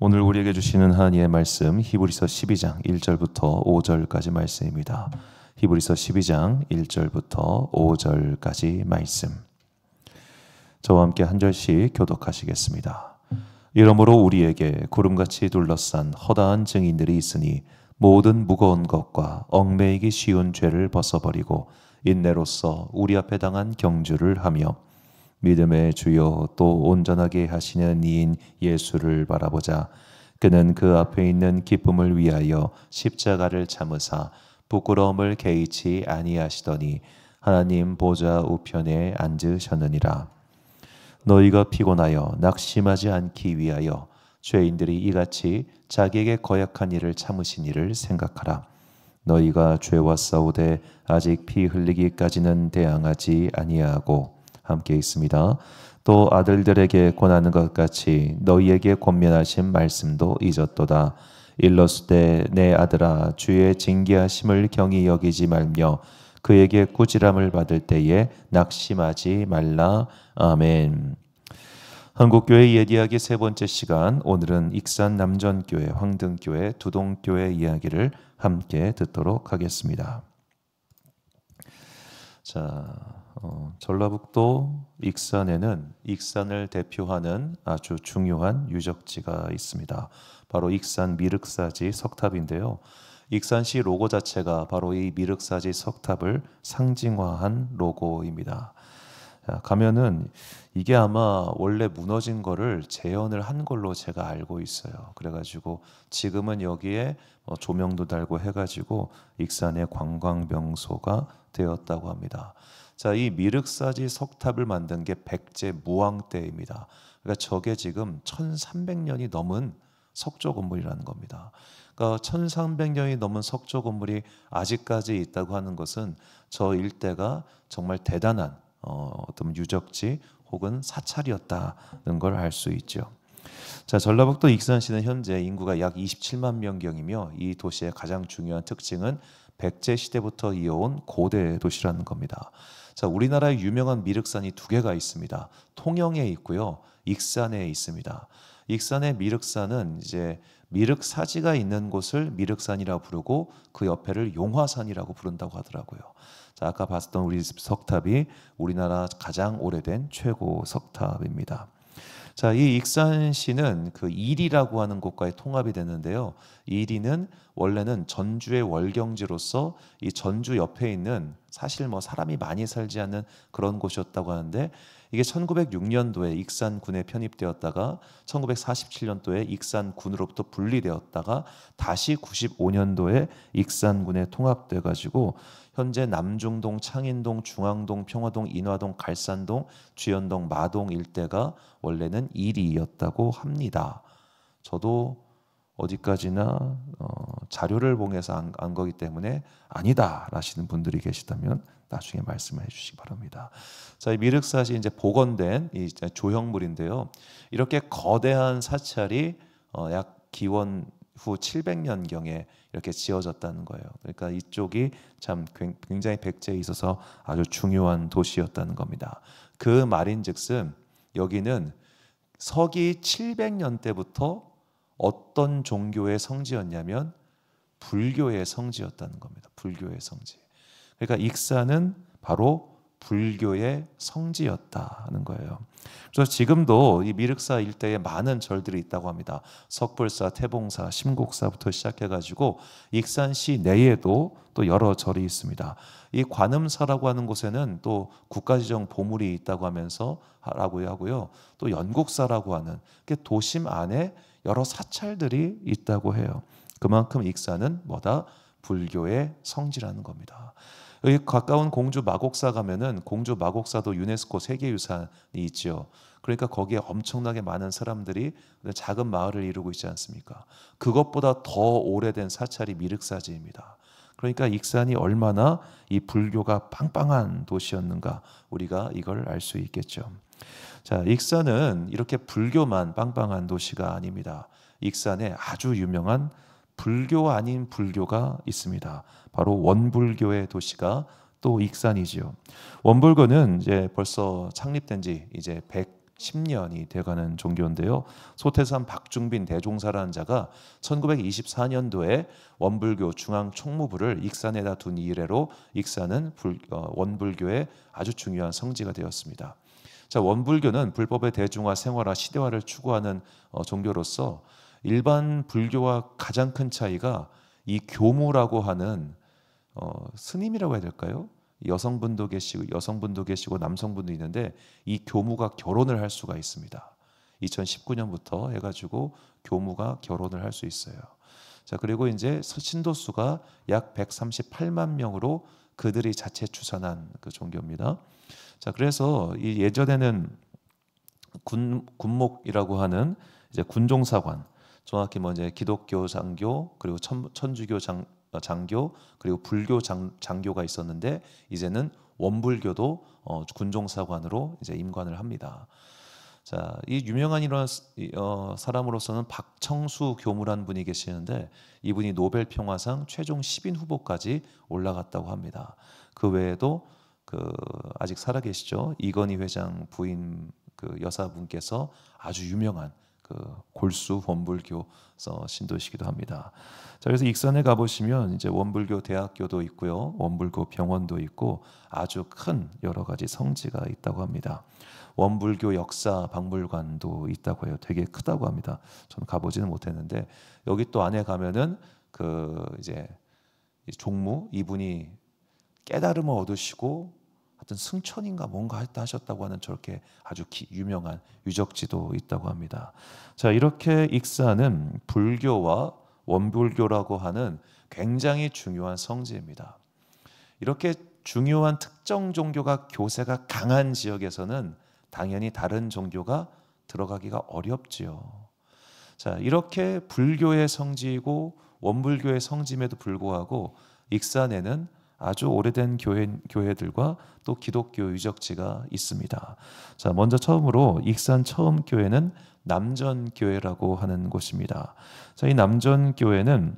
오늘 우리에게 주시는 하나님의 말씀 히브리서 12장 1절부터 5절까지 말씀입니다. 히브리서 12장 1절부터 5절까지 말씀. 저와 함께 한 절씩 교독하시겠습니다. 이러므로 우리에게 구름같이 둘러싼 허다한 증인들이 있으니 모든 무거운 것과 얽매이기 쉬운 죄를 벗어버리고 인내로써 우리 앞에 당한 경주를 하며 믿음의 주요 또 온전하게 하시는 이인 예수를 바라보자. 그는 그 앞에 있는 기쁨을 위하여 십자가를 참으사 부끄러움을 개의치 아니하시더니 하나님 보좌 우편에 앉으셨느니라. 너희가 피곤하여 낙심하지 않기 위하여 죄인들이 이같이 자기에게 거역한 일을 참으신 일을 생각하라. 너희가 죄와 싸우되 아직 피 흘리기까지는 대항하지 아니하고 함께 있습니다. 또 아들들에게 권하는 것 같이 너희에게 권면하신 말씀도 잊었도다. 일러스되 내 아들아 주의 징계하심을 경히 여기지 말며 그에게 꾸지람을 받을 때에 낙심하지 말라. 아멘. 한국교회 예리하기 세 번째 시간, 오늘은 익산 남전교회, 황등교회, 두동교회 이야기를 함께 듣도록 하겠습니다. 자, 전라북도 익산에는 익산을 대표하는 아주 중요한 유적지가 있습니다. 바로 익산 미륵사지 석탑인데요. 익산시 로고 자체가 바로 이 미륵사지 석탑을 상징화한 로고입니다. 가면은 이게 아마 원래 무너진 거를 재현을 한 걸로 제가 알고 있어요. 그래가지고 지금은 여기에 조명도 달고 해가지고 익산의 관광 명소가 되었다고 합니다. 자, 이 미륵사지 석탑을 만든 게 백제 무왕 때입니다. 그러니까 저게 지금 1300년이 넘은 석조 건물이라는 겁니다. 그러니까 1300년이 넘은 석조 건물이 아직까지 있다고 하는 것은 저 일대가 정말 대단한 어떤 유적지 혹은 사찰이었다는 걸 알 수 있죠. 자, 전라북도 익산시는 현재 인구가 약 27만 명경이며 이 도시의 가장 중요한 특징은 백제 시대부터 이어온 고대 도시라는 겁니다. 자, 우리나라에 유명한 미륵산이 두 개가 있습니다. 통영에 있고요, 익산에 있습니다. 익산의 미륵산은 이제 미륵사지가 있는 곳을 미륵산이라고 부르고 그 옆에를 용화산이라고 부른다고 하더라고요. 자, 아까 봤던 우리 석탑이 우리나라 가장 오래된 최고 석탑입니다. 자, 이 익산시는 그 이리라고 하는 곳과의 통합이 됐는데요. 이리는 원래는 전주의 월경지로서 이 전주 옆에 있는 사실 사람이 많이 살지 않는 그런 곳이었다고 하는데 이게 1906년도에 익산군에 편입되었다가 1947년도에 익산군으로부터 분리되었다가 다시 95년도에 익산군에 통합돼 가지고 현재 남중동, 창인동, 중앙동, 평화동, 인화동, 갈산동, 주연동, 마동 일대가 원래는 이리였다고 합니다. 저도 어디까지나 자료를 봉해서 안 거기 때문에 아니다 라시는 분들이 계시다면 나중에 말씀해 주시기 바랍니다. 자, 이 미륵사지 이제 복원된 이 조형물인데요. 이렇게 거대한 사찰이 약 기원 후 700년경에 이렇게 지어졌다는 거예요. 그러니까 이쪽이 참 굉장히 백제에 있어서 아주 중요한 도시였다는 겁니다. 그 말인즉슨 여기는 서기 700년 때부터 어떤 종교의 성지였냐면 불교의 성지였다는 겁니다. 불교의 성지. 그러니까 익산은 바로 불교의 성지였다는 거예요. 그래서 지금도 이 미륵사 일대에 많은 절들이 있다고 합니다. 석불사, 태봉사, 심곡사부터 시작해가지고 익산시 내에도 또 여러 절이 있습니다. 이 관음사라고 하는 곳에는 또 국가지정 보물이 있다고 하면서 라고 하고요. 또 연곡사라고 하는 도심 안에 여러 사찰들이 있다고 해요. 그만큼 익산은 뭐다? 불교의 성지라는 겁니다. 여기 가까운 공주 마곡사 가면은 공주 마곡사도 유네스코 세계유산이 있죠. 그러니까 거기에 엄청나게 많은 사람들이 작은 마을을 이루고 있지 않습니까? 그것보다 더 오래된 사찰이 미륵사지입니다. 그러니까 익산이 얼마나 이 불교가 빵빵한 도시였는가 우리가 이걸 알 수 있겠죠. 자, 익산은 이렇게 불교만 빵빵한 도시가 아닙니다. 익산에 아주 유명한 불교 아닌 불교가 있습니다. 바로 원불교의 도시가 또 익산이지요. 원불교는 이제 벌써 창립된 지 이제 10년이 돼가는 종교인데요. 소태산 박중빈 대종사라는 자가 1924년도에 원불교 중앙총무부를 익산에다 둔 이래로 익산은 원불교의 아주 중요한 성지가 되었습니다. 자, 원불교는 불법의 대중화, 생활화, 시대화를 추구하는 종교로서 일반 불교와 가장 큰 차이가 이 교무라고 하는 스님이라고 해야 될까요? 여성분도 계시고 남성분도 있는데 이 교무가 결혼을 할 수가 있습니다. 2019년부터 해가지고 교무가 결혼을 할 수 있어요. 자, 그리고 이제 신도수가 약 138만 명으로 그들이 자체 추산한 그 종교입니다. 자, 그래서 이 예전에는 군목이라고 하는 이제 군종사관, 정확히 뭐 이제 기독교 장교 그리고 천주교 장교 그리고 불교 장교가 있었는데 이제는 원불교도 군종사관으로 이제 임관을 합니다. 자, 이 유명한 이런 사람으로서는 박청수 교무라는 분이 계시는데 이분이 노벨 평화상 최종 10인 후보까지 올라갔다고 합니다. 그 외에도 아직 살아계시죠? 이건희 회장 부인 그 여사분께서 아주 유명한 골수 원불교 신도시기도 합니다. 자, 그래서 익산에 가보시면 이제 원불교 대학교도 있고요, 원불교 병원도 있고 아주 큰 여러 가지 성지가 있다고 합니다. 원불교 역사 박물관도 있다고 해요. 되게 크다고 합니다. 저는 가보지는 못했는데 여기 또 안에 가면은 이제 종무 이분이 깨달음을 얻으시고 하여튼 승천인가 뭔가 하셨다고 하는 저렇게 아주 유명한 유적지도 있다고 합니다. 자, 이렇게 익산은 불교와 원불교라고 하는 굉장히 중요한 성지입니다. 이렇게 중요한 특정 종교가 교세가 강한 지역에서는 당연히 다른 종교가 들어가기가 어렵지요. 자, 이렇게 불교의 성지이고 원불교의 성지임에도 불구하고 익산에는 아주 오래된 교회들과 또 기독교 유적지가 있습니다. 자, 먼저 처음으로 익산 처음 교회는 남전교회라고 하는 곳입니다. 자, 이 남전교회는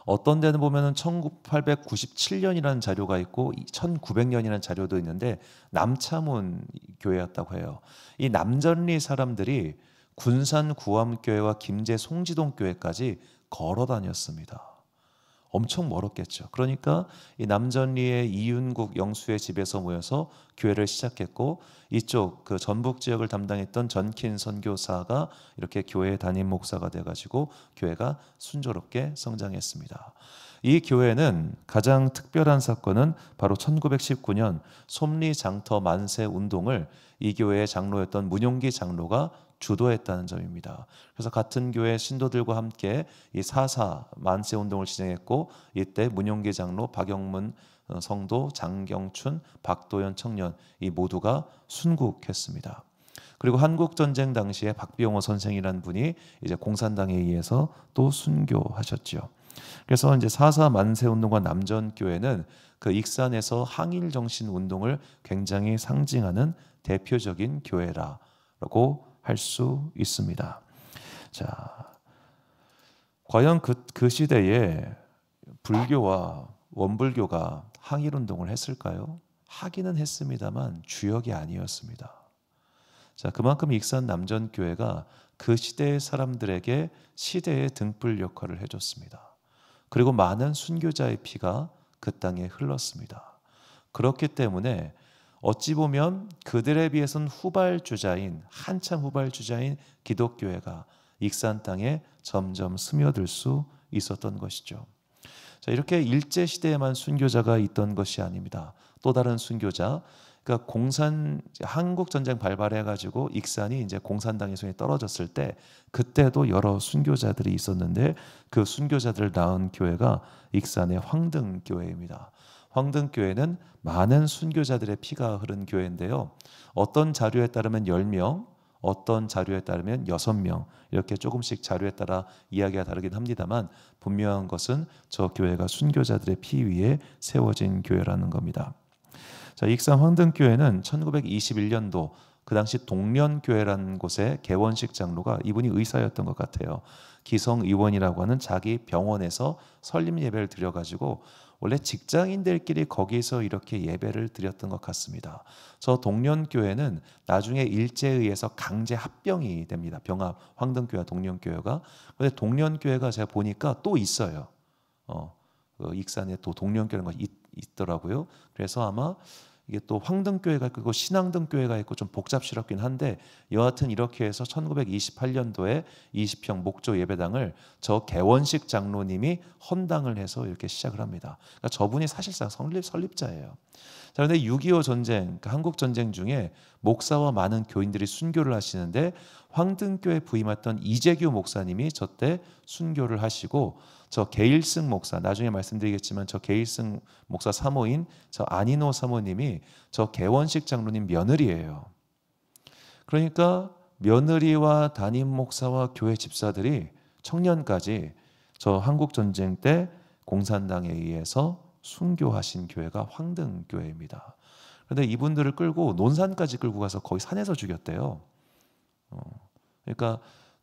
어떤 데는 보면은 1897년이라는 자료가 있고 1900년이라는 자료도 있는데 남차문 교회였다고 해요. 이 남전리 사람들이 군산 구암교회와 김제 송지동 교회까지 걸어 다녔습니다. 엄청 멀었겠죠. 그러니까 이 남전리의 이윤국 영수의 집에서 모여서 교회를 시작했고 이쪽 전북 지역을 담당했던 전킨 선교사가 이렇게 교회 담임 목사가 돼가지고 교회가 순조롭게 성장했습니다. 이 교회는 가장 특별한 사건은 바로 1919년 솜리장터 만세 운동을 이 교회의 장로였던 문용기 장로가 주도했다는 점입니다. 그래서 같은 교회 신도들과 함께 이 4.4 만세 운동을 진행했고 이때 문용기 장로, 박영문 성도, 장경춘, 박도연 청년 이 모두가 순국했습니다. 그리고 한국 전쟁 당시에 박병호 선생이라는 분이 이제 공산당에 의해서 또 순교하셨죠. 그래서 이제 4.4 만세 운동과 남전교회는 그 익산에서 항일 정신 운동을 굉장히 상징하는 대표적인 교회라고 할 수 있습니다. 자, 과연 그 시대에 불교와 원불교가 항일 운동을 했을까요? 하기는 했습니다만 주역이 아니었습니다. 자, 그만큼 익산 남전교회가 그 시대의 사람들에게 시대의 등불 역할을 해줬습니다. 그리고 많은 순교자의 피가 그 땅에 흘렀습니다. 그렇기 때문에 어찌 보면 그들에 비해서는 한참 후발주자인 기독교회가 익산 땅에 점점 스며들 수 있었던 것이죠. 자, 이렇게 일제 시대에만 순교자가 있던 것이 아닙니다. 또 다른 순교자, 그러니까 한국 전쟁 발발해가지고 익산이 이제 공산당의 손에 떨어졌을 때 그때도 여러 순교자들이 있었는데 그 순교자들을 낳은 교회가 익산의 황등교회입니다. 황등교회는 많은 순교자들의 피가 흐른 교회인데요. 어떤 자료에 따르면 10명, 어떤 자료에 따르면 6명 이렇게 조금씩 자료에 따라 이야기가 다르긴 합니다만 분명한 것은 저 교회가 순교자들의 피 위에 세워진 교회라는 겁니다. 자, 익산 황등교회는 1921년도 그 당시 동련교회라는 곳의 개원식 장로가 이분이 의사였던 것 같아요. 기성의원이라고 하는 자기 병원에서 설립 예배를 드려가지고 원래 직장인들끼리 거기서 이렇게 예배를 드렸던 것 같습니다. 저 동련교회는 나중에 일제에 의해서 강제 합병이 됩니다. 병합, 황등교회와 동련교회가. 그런데 동련교회가 제가 보니까 또 있어요. 그 익산에 또 동련교회가 있더라고요. 그래서 아마 이게 또 황등교회가 있고 신앙등교회가 있고 좀 복잡스럽긴 한데 여하튼 이렇게 해서 1928년도에 20평 목조 예배당을 저 개원식 장로님이 헌당을 해서 이렇게 시작을 합니다. 그러니까 저분이 사실상 설립자예요. 자, 그런데 6.25 전쟁, 그러니까 한국 전쟁 중에 목사와 많은 교인들이 순교를 하시는데 황등교회 부임했던 이재규 목사님이 저때 순교를 하시고 저 게일승 목사, 나중에 말씀드리겠지만 저 게일승 목사 사모인 저 안인호 사모님이 저 개원식 장로님 며느리예요. 그러니까 며느리와 담임 목사와 교회 집사들이 청년까지 저 한국 전쟁 때 공산당에 의해서 순교하신 교회가 황등교회입니다. 그런데 이분들을 끌고 논산까지 끌고 가서 거의 산에서 죽였대요. 그러니까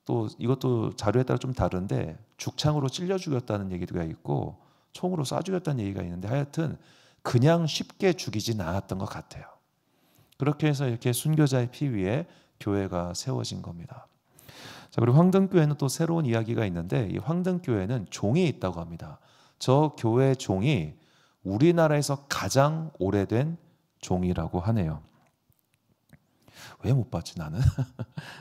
또 이것도 자료에 따라 좀 다른데 죽창으로 찔려 죽였다는 얘기가 있고 총으로 쏴 죽였다는 얘기가 있는데 하여튼 그냥 쉽게 죽이진 않았던 것 같아요. 그렇게 해서 이렇게 순교자의 피 위에 교회가 세워진 겁니다. 자, 그리고 황등교회는 또 새로운 이야기가 있는데 이 황등교회는 종이 있다고 합니다. 저 교회 종이 우리나라에서 가장 오래된 종이라고 하네요. 왜 못 봤지 나는?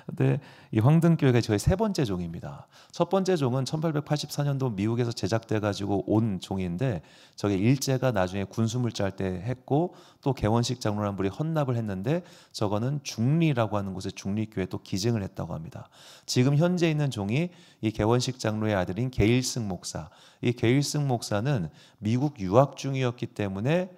근데 이 황등교회가 저희 세 번째 종입니다. 첫 번째 종은 1884년도 미국에서 제작돼 가지고 온 종인데 저게 일제가 나중에 군수물자 할 때 했고 또 개원식 장로라는 분이 헌납을 했는데 저거는 중리라고 하는 곳에 중리교회 또 기증을 했다고 합니다. 지금 현재 있는 종이 이 개원식 장로의 아들인 게일승 목사. 이 게일승 목사는 미국 유학 중이었기 때문에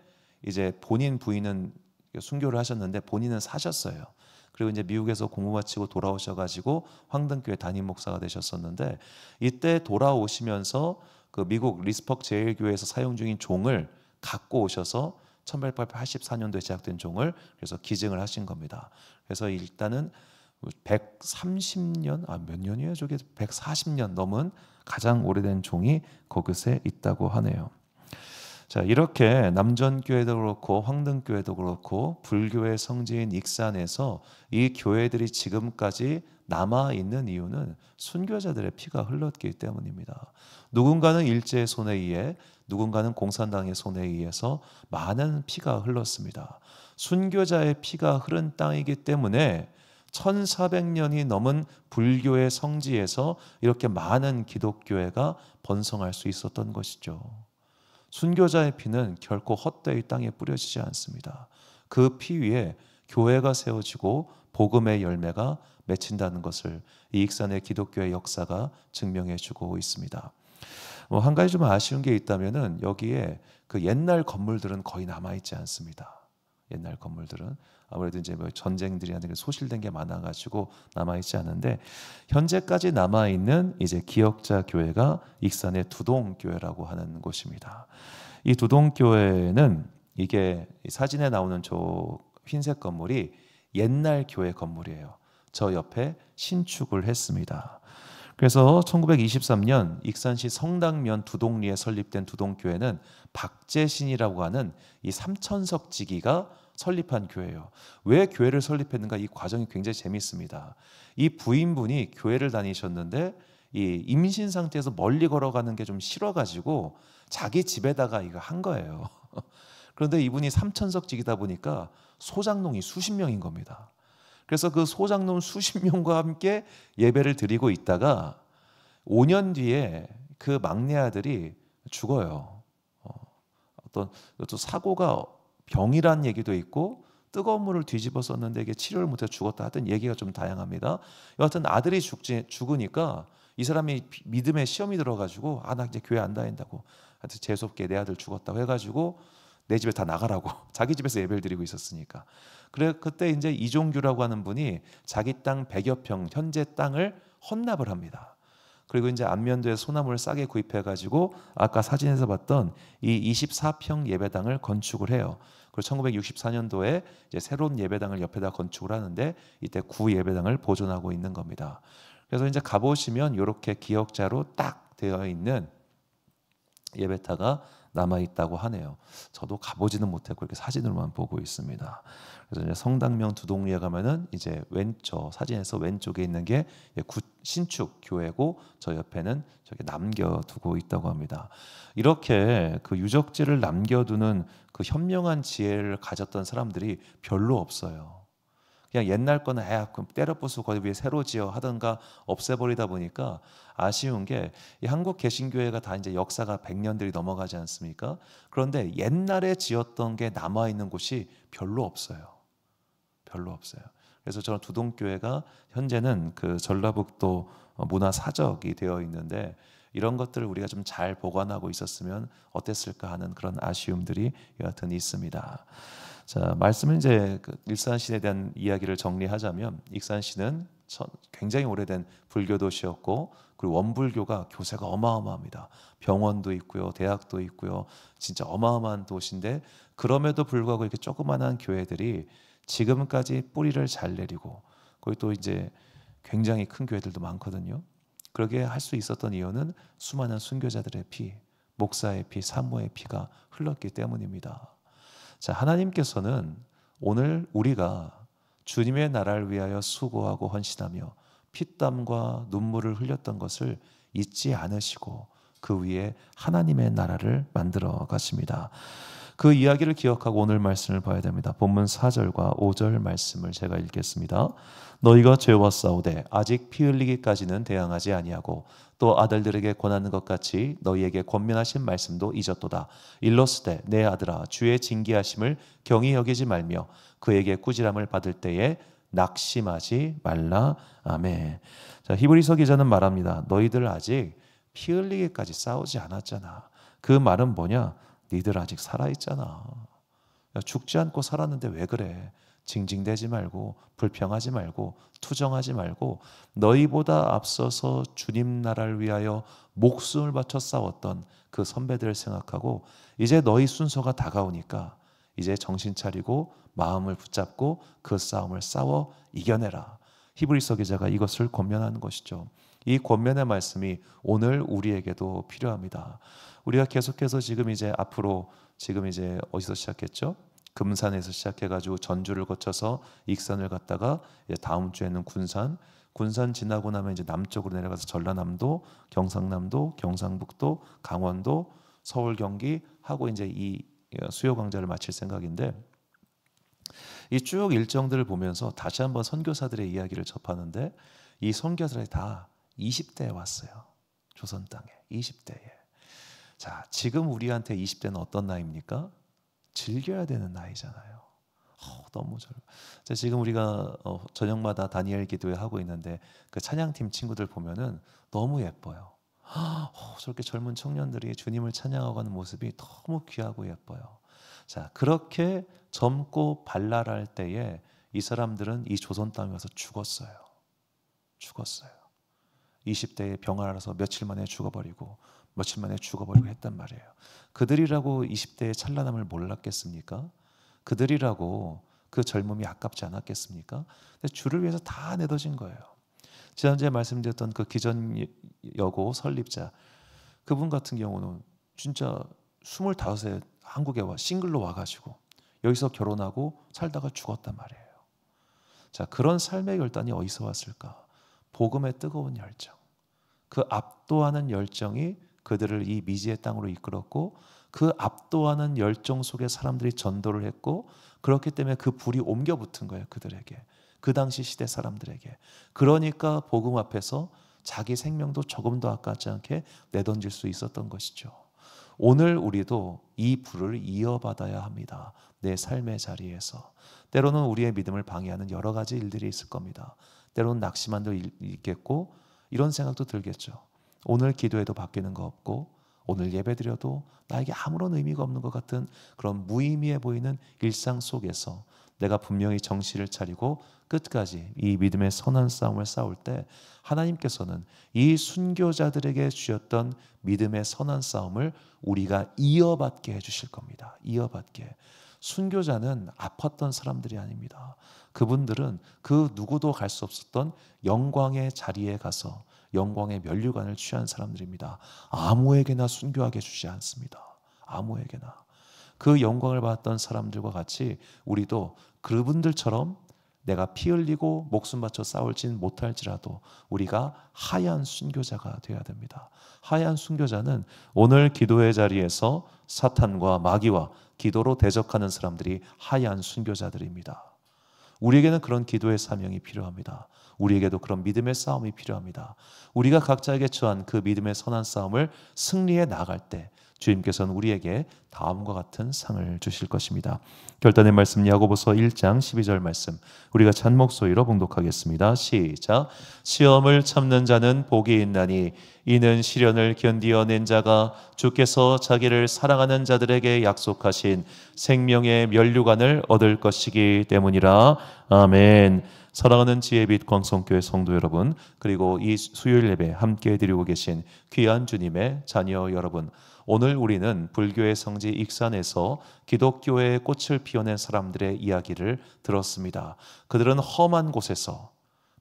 이제 본인 부인은 순교를 하셨는데 본인은 사셨어요. 그리고 이제 미국에서 공부 마치고 돌아오셔가지고 황등교회 담임 목사가 되셨었는데 이때 돌아오시면서 그 미국 리스퍼크 제일교회에서 사용 중인 종을 갖고 오셔서 1884년도에 제작된 종을 그래서 기증을 하신 겁니다. 그래서 일단은 130년, 몇 년이에요? 저게 140년 넘은 가장 오래된 종이 거기에 있다고 하네요. 자, 이렇게 남전교회도 그렇고 황등교회도 그렇고 불교의 성지인 익산에서 이 교회들이 지금까지 남아있는 이유는 순교자들의 피가 흘렀기 때문입니다. 누군가는 일제의 손에 의해 누군가는 공산당의 손에 의해서 많은 피가 흘렀습니다. 순교자의 피가 흐른 땅이기 때문에 1400년이 넘은 불교의 성지에서 이렇게 많은 기독교회가 번성할 수 있었던 것이죠. 순교자의 피는 결코 헛되이 땅에 뿌려지지 않습니다. 그 피 위에 교회가 세워지고 복음의 열매가 맺힌다는 것을 이 익산의 기독교의 역사가 증명해 주고 있습니다. 한 가지 좀 아쉬운 게 있다면은 여기에 그 옛날 건물들은 거의 남아 있지 않습니다. 옛날 건물들은 아무래도 이제 뭐 전쟁들이 소실된 게 많아가지고 남아 있지 않은데 현재까지 남아 있는 이제 기역자 교회가 익산의 두동교회라고 하는 곳입니다. 이 두동교회는 이게 사진에 나오는 저 흰색 건물이 옛날 교회 건물이에요. 저 옆에 신축을 했습니다. 그래서 1923년 익산시 성당면 두동리에 설립된 두동교회는 박재신이라고 하는 이 삼천석지기가 설립한 교회예요. 왜 교회를 설립했는가? 이 과정이 굉장히 재밌습니다. 이 부인분이 교회를 다니셨는데 이 임신 상태에서 멀리 걸어가는 게 좀 싫어가지고 자기 집에다가 이거 한 거예요. 그런데 이분이 삼천석지기다 보니까 소장농이 수십 명인 겁니다. 그래서 그 소장농 수십 명과 함께 예배를 드리고 있다가 5년 뒤에 그 막내 아들이 죽어요. 어떤 또 사고가 병이란 얘기도 있고 뜨거운 물을 뒤집어 썼는데 이게 치료를 못해 죽었다 하여튼 얘기가 좀 다양합니다. 여하튼 아들이 죽으니까 이 사람이 믿음의 시험이 들어가지고 나 이제 교회 안 다닌다고 하여튼 재수없게 내 아들 죽었다고 해가지고 내 집에 다 나가라고 자기 집에서 예배를 드리고 있었으니까 그래 그때 이제 이종규라고 하는 분이 자기 땅 100여 평 현재 땅을 헌납을 합니다. 그리고 이제 안면도에 소나무를 싸게 구입해가지고 아까 사진에서 봤던 이 24평 예배당을 건축을 해요. 그리고 1964년도에 이제 새로운 예배당을 옆에다 건축을 하는데 이때 구 예배당을 보존하고 있는 겁니다. 그래서 이제 가보시면 이렇게 기역자로 딱 되어 있는 예배타가 남아 있다고 하네요. 저도 가보지는 못했고 이렇게 사진으로만 보고 있습니다. 그래서 이제 성당명 두 동리에 가면은 이제 왼쪽 사진에서 왼쪽에 있는 게 신축 교회고 저 옆에는 저기 남겨두고 있다고 합니다. 이렇게 그 유적지를 남겨두는 그 현명한 지혜를 가졌던 사람들이 별로 없어요. 그냥 옛날 거는 그럼 때려 부수고 거기 위에 새로 지어 하던가 없애버리다 보니까 아쉬운 게 이 한국 개신교회가 다 이제 역사가 100년들이 넘어가지 않습니까? 그런데 옛날에 지었던 게 남아 있는 곳이 별로 없어요. 별로 없어요. 그래서 저는 두동교회가 현재는 그 전라북도 문화사적이 되어 있는데 이런 것들을 우리가 좀 잘 보관하고 있었으면 어땠을까 하는 그런 아쉬움들이 여하튼 있습니다. 자, 말씀은 이제 그 일산시에 대한 이야기를 정리하자면 익산시는 굉장히 오래된 불교 도시였고 그리고 원불교가 교세가 어마어마합니다. 병원도 있고요, 대학도 있고요, 진짜 어마어마한 도시인데 그럼에도 불구하고 이렇게 조그만한 교회들이 지금까지 뿌리를 잘 내리고 거기 또 이제 굉장히 큰 교회들도 많거든요. 그러게 할 수 있었던 이유는 수많은 순교자들의 피, 목사의 피, 산모의 피가 흘렀기 때문입니다. 자, 하나님께서는 오늘 우리가 주님의 나라를 위하여 수고하고 헌신하며 피땀과 눈물을 흘렸던 것을 잊지 않으시고 그 위에 하나님의 나라를 만들어 가십니다. 그 이야기를 기억하고 오늘 말씀을 봐야 됩니다. 본문 4절과 5절 말씀을 제가 읽겠습니다. 너희가 죄와 싸우되 아직 피 흘리기까지는 대항하지 아니하고 또 아들들에게 권하는 것 같이 너희에게 권면하신 말씀도 잊었도다. 일러스되 내 아들아 주의 징계하심을 경히 여기지 말며 그에게 꾸지람을 받을 때에 낙심하지 말라. 아멘. 자, 히브리서 기자는 말합니다. 너희들 아직 피 흘리기까지 싸우지 않았잖아. 그 말은 뭐냐? 니들 아직 살아있잖아. 죽지 않고 살았는데 왜 그래? 징징대지 말고 불평하지 말고 투정하지 말고 너희보다 앞서서 주님 나라를 위하여 목숨을 바쳐 싸웠던 그 선배들을 생각하고 이제 너희 순서가 다가오니까 이제 정신 차리고 마음을 붙잡고 그 싸움을 싸워 이겨내라. 히브리서 기자가 이것을 권면하는 것이죠. 이 권면의 말씀이 오늘 우리에게도 필요합니다. 우리가 계속해서 지금 이제 앞으로 지금 이제 어디서 시작했죠? 금산에서 시작해가지고 전주를 거쳐서 익산을 갔다가 다음 주에는 군산 지나고 나면 이제 남쪽으로 내려가서 전라남도, 경상남도, 경상북도, 강원도, 서울, 경기 하고 이제 이 수요 강좌를 마칠 생각인데 이 쭉 일정들을 보면서 다시 한번 선교사들의 이야기를 접하는데 이 선교사들이 다 20대에 왔어요. 조선 땅에 20대에. 자, 지금 우리한테 20대는 어떤 나이입니까? 즐겨야 되는 나이잖아요. 너무 젊어. 지금 우리가 저녁마다 다니엘 기도회 하고 있는데 그 찬양팀 친구들 보면은 너무 예뻐요. 저렇게 젊은 청년들이 주님을 찬양하고 하는 모습이 너무 귀하고 예뻐요. 자, 그렇게 젊고 발랄할 때에 이 사람들은 이 조선 땅에 와서 죽었어요. 20대에 병 알아서 며칠 만에 죽어버리고 했단 말이에요. 그들이라고 20대의 찬란함을 몰랐겠습니까? 그들이라고 그 젊음이 아깝지 않았겠습니까? 근데 주를 위해서 다 내던진 거예요. 지난주에 말씀드렸던 그 기전여고 설립자 그분 같은 경우는 진짜 25세 한국에 싱글로 와가지고 여기서 결혼하고 살다가 죽었단 말이에요. 자, 그런 삶의 결단이 어디서 왔을까? 복음의 뜨거운 열정, 그 압도하는 열정이 그들을 이 미지의 땅으로 이끌었고 그 압도하는 열정 속에 사람들이 전도를 했고 그렇기 때문에 그 불이 옮겨 붙은 거예요. 그들에게, 그 당시 시대 사람들에게. 그러니까 복음 앞에서 자기 생명도 조금도 아깝지 않게 내던질 수 있었던 것이죠. 오늘 우리도 이 불을 이어받아야 합니다. 내 삶의 자리에서. 때로는 우리의 믿음을 방해하는 여러 가지 일들이 있을 겁니다. 때로는 낙심만도 있겠고 이런 생각도 들겠죠. 오늘 기도해도 바뀌는 거 없고 오늘 예배드려도 나에게 아무런 의미가 없는 것 같은 그런 무의미해 보이는 일상 속에서 내가 분명히 정신을 차리고 끝까지 이 믿음의 선한 싸움을 싸울 때 하나님께서는 이 순교자들에게 주셨던 믿음의 선한 싸움을 우리가 이어받게 해주실 겁니다. 이어받게. 순교자는 아팠던 사람들이 아닙니다. 그분들은 그 누구도 갈 수 없었던 영광의 자리에 가서 영광의 면류관을 취한 사람들입니다. 아무에게나 순교하게 주지 않습니다. 아무에게나. 그 영광을 받았던 사람들과 같이 우리도 그분들처럼 내가 피 흘리고 목숨 바쳐 싸울진 못할지라도 우리가 하얀 순교자가 되어야 됩니다. 하얀 순교자는 오늘 기도의 자리에서 사탄과 마귀와 기도로 대적하는 사람들이 하얀 순교자들입니다. 우리에게는 그런 기도의 사명이 필요합니다. 우리에게도 그런 믿음의 싸움이 필요합니다. 우리가 각자에게 처한 그 믿음의 선한 싸움을 승리해 나갈 때 주님께서는 우리에게 다음과 같은 상을 주실 것입니다. 결단의 말씀 야고보서 1장 12절 말씀 우리가 잔목소리로 봉독하겠습니다. 시작. 시험을 참는 자는 복이 있나니 이는 시련을 견디어낸 자가 주께서 자기를 사랑하는 자들에게 약속하신 생명의 면류관을 얻을 것이기 때문이라. 아멘. 사랑하는 지혜 빛 광성교회 성도 여러분, 그리고 이 수요일 예배 함께 드리고 계신 귀한 주님의 자녀 여러분, 오늘 우리는 불교의 성지 익산에서 기독교의 꽃을 피워낸 사람들의 이야기를 들었습니다. 그들은 험한 곳에서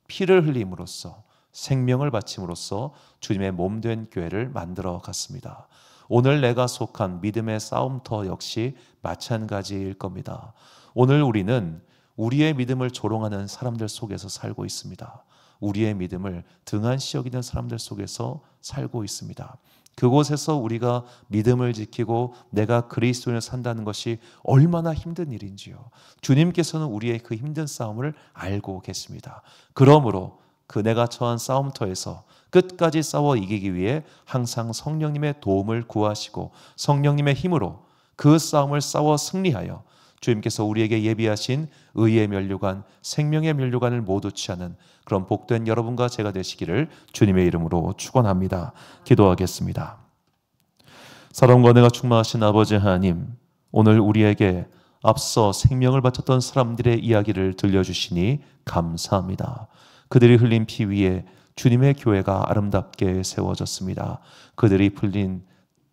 피를 흘림으로써 생명을 바침으로써 주님의 몸된 교회를 만들어 갔습니다. 오늘 내가 속한 믿음의 싸움터 역시 마찬가지일 겁니다. 오늘 우리는 우리의 믿음을 조롱하는 사람들 속에서 살고 있습니다. 우리의 믿음을 등한시 여기는 사람들 속에서 살고 있습니다. 그곳에서 우리가 믿음을 지키고 내가 그리스도인을 산다는 것이 얼마나 힘든 일인지요. 주님께서는 우리의 그 힘든 싸움을 알고 계십니다. 그러므로 그 내가 처한 싸움터에서 끝까지 싸워 이기기 위해 항상 성령님의 도움을 구하시고 성령님의 힘으로 그 싸움을 싸워 승리하여 주님께서 우리에게 예비하신 의의 면류관, 생명의 면류관을 모두 취하는 그런 복된 여러분과 제가 되시기를 주님의 이름으로 축원합니다. 기도하겠습니다. 사랑과 은혜가 충만하신 아버지 하나님, 오늘 우리에게 앞서 생명을 바쳤던 사람들의 이야기를 들려주시니 감사합니다. 그들이 흘린 피 위에 주님의 교회가 아름답게 세워졌습니다. 그들이 흘린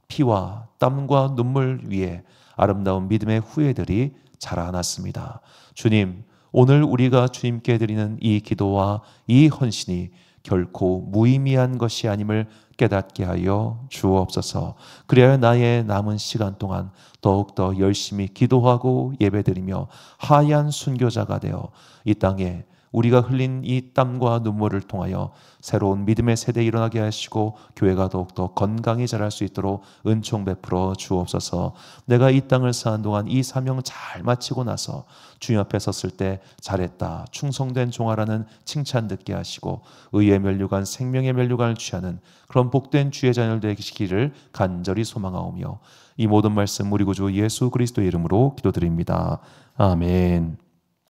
피와 땀과 눈물 위에 아름다운 믿음의 후예들이 자라났습니다. 주님, 오늘 우리가 주님께 드리는 이 기도와 이 헌신이 결코 무의미한 것이 아님을 깨닫게 하여 주옵소서. 그래야 나의 남은 시간 동안 더욱더 열심히 기도하고 예배드리며 하얀 순교자가 되어 이 땅에 우리가 흘린 이 땀과 눈물을 통하여 새로운 믿음의 세대에 일어나게 하시고 교회가 더욱더 건강히 자랄 수 있도록 은총 베풀어 주옵소서. 내가 이 땅을 사는 동안 이 사명 잘 마치고 나서 주님 앞에 섰을 때 잘했다, 충성된 종아라는 칭찬 듣게 하시고 의의 면류관, 생명의 면류관을 취하는 그런 복된 주의 자녀들 되시기를 간절히 소망하오며 이 모든 말씀 우리 구주 예수 그리스도의 이름으로 기도드립니다. 아멘.